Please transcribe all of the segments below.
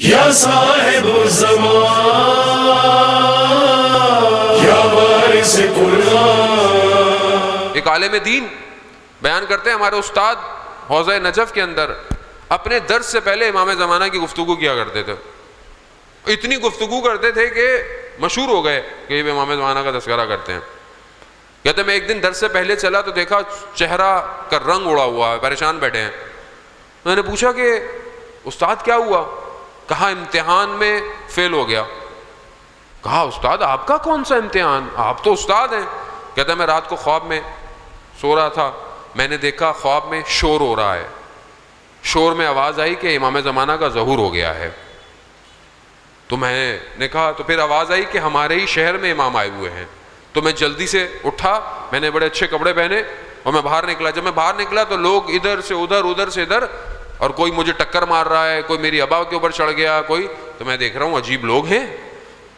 یا صاحب الزمان یا وارث قرآن. ایک عالم دین بیان کرتے ہیں ہمارے استاد حوضہ نجف کے اندر اپنے درس سے پہلے امام زمانہ کی گفتگو کیا کرتے تھے. اتنی گفتگو کرتے تھے کہ مشہور ہو گئے کہ یہ امام زمانہ کا تذکرہ کرتے ہیں. کہتے میں ایک دن درس سے پہلے چلا تو دیکھا چہرہ کا رنگ اڑا ہوا ہے, پریشان بیٹھے ہیں. میں نے پوچھا کہ استاد کیا ہوا؟ کہا امتحان میں فیل ہو گیا. کہا استاد آپ کا کون سا امتحان, آپ تو استاد ہیں. کہتا میں رات کو خواب میں سو رہا تھا, میں نے دیکھا خواب میں شور ہو رہا ہے. شور میں آواز آئی کہ امام زمانہ کا ظہور ہو گیا ہے. تو میں نے کہا, تو پھر آواز آئی کہ ہمارے ہی شہر میں امام آئے ہوئے ہیں. تو میں جلدی سے اٹھا, میں نے بڑے اچھے کپڑے پہنے اور میں باہر نکلا. جب میں باہر نکلا تو لوگ ادھر سے ادھر ادھر سے ادھر, اور کوئی مجھے ٹکر مار رہا ہے, کوئی میری ابا کے اوپر چڑھ گیا, کوئی. تو میں دیکھ رہا ہوں عجیب لوگ ہیں,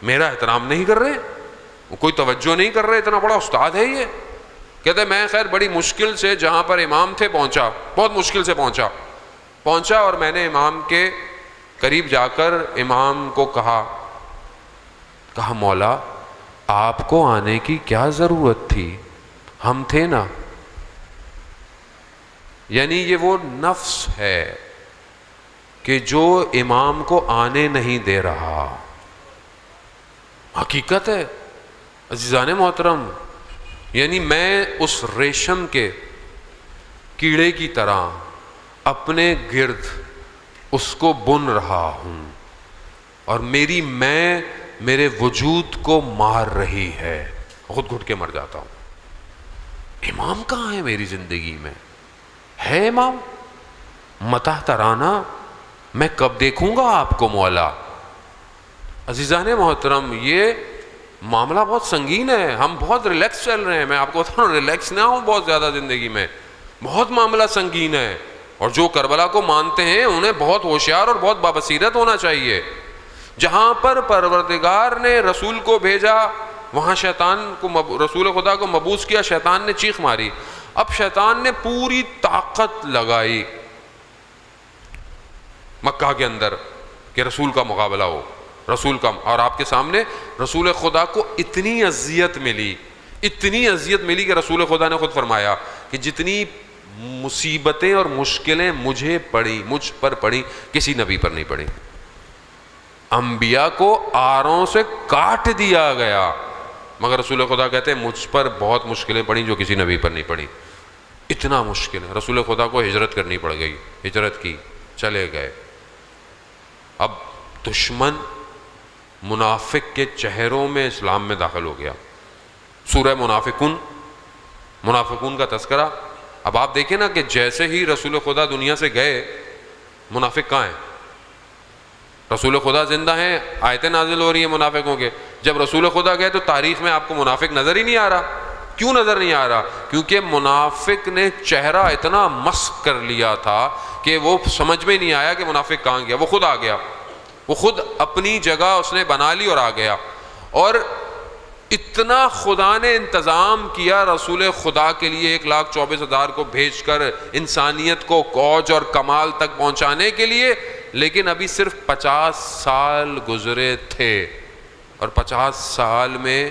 میرا احترام نہیں کر رہے, کوئی توجہ نہیں کر رہے, اتنا بڑا استاد ہے یہ. کہتے میں خیر بڑی مشکل سے جہاں پر امام تھے پہنچا, بہت مشکل سے پہنچا اور میں نے امام کے قریب جا کر امام کو کہا مولا آپ کو آنے کی کیا ضرورت تھی, ہم تھے نا. یعنی یہ وہ نفس ہے کہ جو امام کو آنے نہیں دے رہا. حقیقت ہے عزیزان محترم. یعنی میں اس ریشم کے کیڑے کی طرح اپنے گرد اس کو بن رہا ہوں, اور میری میں میرے وجود کو مار رہی ہے, خود گھٹ کے مر جاتا ہوں. امام کہاں ہے میری زندگی میں؟ ہے امام متاح ترانہ, میں کب دیکھوں گا آپ کو مولا. عزیزان محترم یہ معاملہ بہت سنگین ہے. ہم بہت ریلیکس چل رہے ہیں, میں آپ کو بتا رہا ہوں ریلیکس نہ ہوں بہت زیادہ زندگی میں, بہت معاملہ سنگین ہے. اور جو کربلا کو مانتے ہیں انہیں بہت ہوشیار اور بہت بابصیرت ہونا چاہیے. جہاں پر پروردگار نے رسول کو بھیجا وہاں شیطان کو, رسول خدا کو مبعوث کیا, شیطان نے چیخ ماری. اب شیطان نے پوری طاقت لگائی مکہ کے اندر کہ رسول کا مقابلہ ہو, رسول کا. اور آپ کے سامنے رسول خدا کو اتنی اذیت ملی کہ رسول خدا نے خود فرمایا کہ جتنی مصیبتیں اور مشکلیں مجھ پر پڑی کسی نبی پر نہیں پڑی. انبیاء کو آروں سے کاٹ دیا گیا, مگر رسول خدا کہتے ہیں مجھ پر بہت مشکلیں پڑیں جو کسی نبی پر نہیں پڑی. اتنا مشکل ہے. رسول خدا کو ہجرت کرنی پڑ گئی, ہجرت کی, چلے گئے. اب دشمن منافق کے چہروں میں اسلام میں داخل ہو گیا. سورہ منافقون کا تذکرہ. اب آپ دیکھیں نا کہ جیسے ہی رسول خدا دنیا سے گئے, منافق کہاں ہیں؟ رسول خدا زندہ ہیں, آیتیں نازل ہو رہی ہیں منافقوں کے. جب رسول خدا گئے تو تاریخ میں آپ کو منافق نظر ہی نہیں آ رہا. کیوں نظر نہیں آ رہا؟ کیونکہ منافق نے چہرہ اتنا مسخ کر لیا تھا کہ وہ سمجھ میں نہیں آیا کہ منافق کہاں گیا. وہ خود آ گیا, وہ خود اپنی جگہ اس نے بنا لی اور آ گیا. اور اتنا خدا نے انتظام کیا رسول خدا کے لیے 1,24,000 کو بھیج کر انسانیت کو اوج اور کمال تک پہنچانے کے لیے, لیکن ابھی صرف 50 سال گزرے تھے, اور 50 سال میں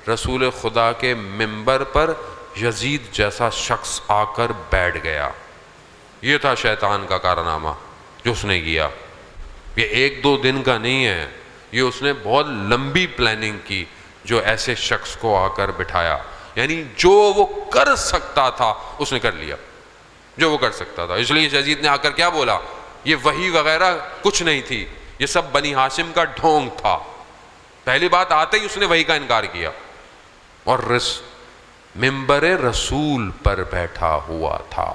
رسول خدا کے منبر پر یزید جیسا شخص آ کر بیٹھ گیا. یہ تھا شیطان کا کارنامہ جو اس نے کیا. یہ 1-2 دن کا نہیں ہے, یہ اس نے بہت لمبی پلاننگ کی جو ایسے شخص کو آ کر بٹھایا. یعنی جو وہ کر سکتا تھا اس نے کر لیا, جو وہ کر سکتا تھا. اس لیے یزید نے آ کر کیا بولا, یہ وحی وغیرہ کچھ نہیں تھی, یہ سب بنی ہاشم کا ڈھونگ تھا. پہلی بات آتے ہی اس نے وحی کا انکار کیا, اور منبر رسول پر بیٹھا ہوا تھا.